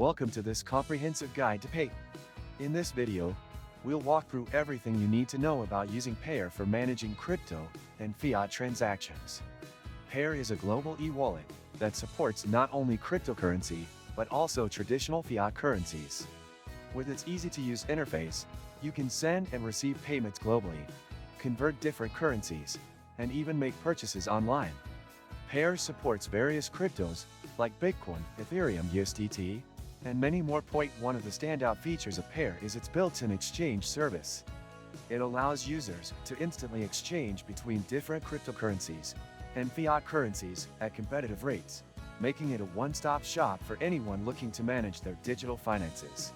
Welcome to this comprehensive guide to Payeer. In this video, we'll walk through everything you need to know about using Payeer for managing crypto and fiat transactions. Payeer is a global e-wallet that supports not only cryptocurrency, but also traditional fiat currencies. With its easy-to-use interface, you can send and receive payments globally, convert different currencies, and even make purchases online. Payeer supports various cryptos like Bitcoin, Ethereum, USDT, and many more. One of the standout features of Payeer is its built-in exchange service. It allows users to instantly exchange between different cryptocurrencies and fiat currencies at competitive rates, making it a one-stop shop for anyone looking to manage their digital finances.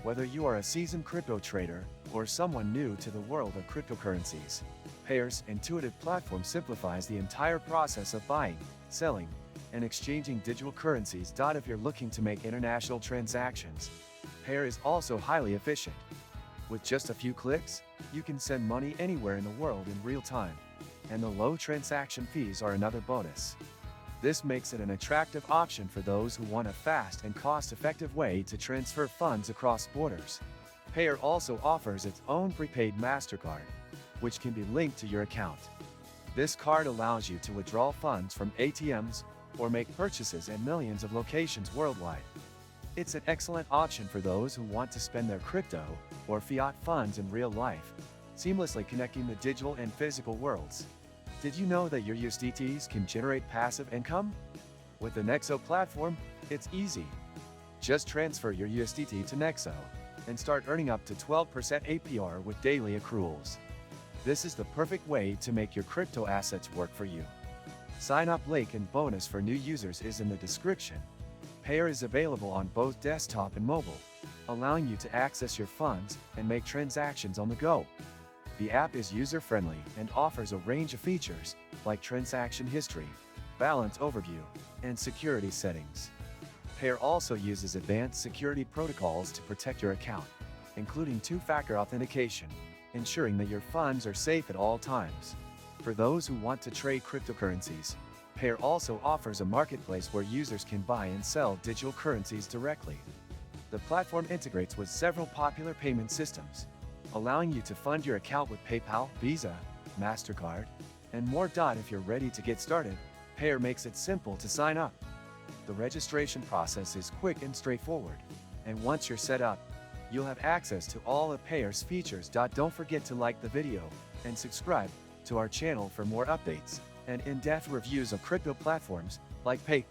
Whether you are a seasoned crypto trader or someone new to the world of cryptocurrencies, Payeer's intuitive platform simplifies the entire process of buying, selling, and exchanging digital currencies. If you're looking to make international transactions, Payeer is also highly efficient. With just a few clicks, you can send money anywhere in the world in real time, and the low transaction fees are another bonus. This makes it an attractive option for those who want a fast and cost-effective way to transfer funds across borders. Payeer also offers its own prepaid MasterCard, which can be linked to your account. This card allows you to withdraw funds from ATMs or make purchases at millions of locations worldwide. It's an excellent option for those who want to spend their crypto or fiat funds in real life, seamlessly connecting the digital and physical worlds. Did you know that your USDTs can generate passive income? With the Nexo platform, it's easy. Just transfer your USDT to Nexo and start earning up to 12% APR with daily accruals. This is the perfect way to make your crypto assets work for you. Sign up link and bonus for new users is in the description. Payeer is available on both desktop and mobile, allowing you to access your funds and make transactions on the go. The app is user-friendly and offers a range of features like transaction history, balance overview, and security settings. Payeer also uses advanced security protocols to protect your account, including two-factor authentication, ensuring that your funds are safe at all times. For those who want to trade cryptocurrencies, Payeer also offers a marketplace where users can buy and sell digital currencies directly. The platform integrates with several popular payment systems, allowing you to fund your account with PayPal, Visa, MasterCard, and more. If you're ready to get started, Payeer makes it simple to sign up. The registration process is quick and straightforward, and once you're set up, you'll have access to all of Payeer's features. Don't forget to like the video and subscribe to our channel for more updates and in-depth reviews of crypto platforms like Payeer.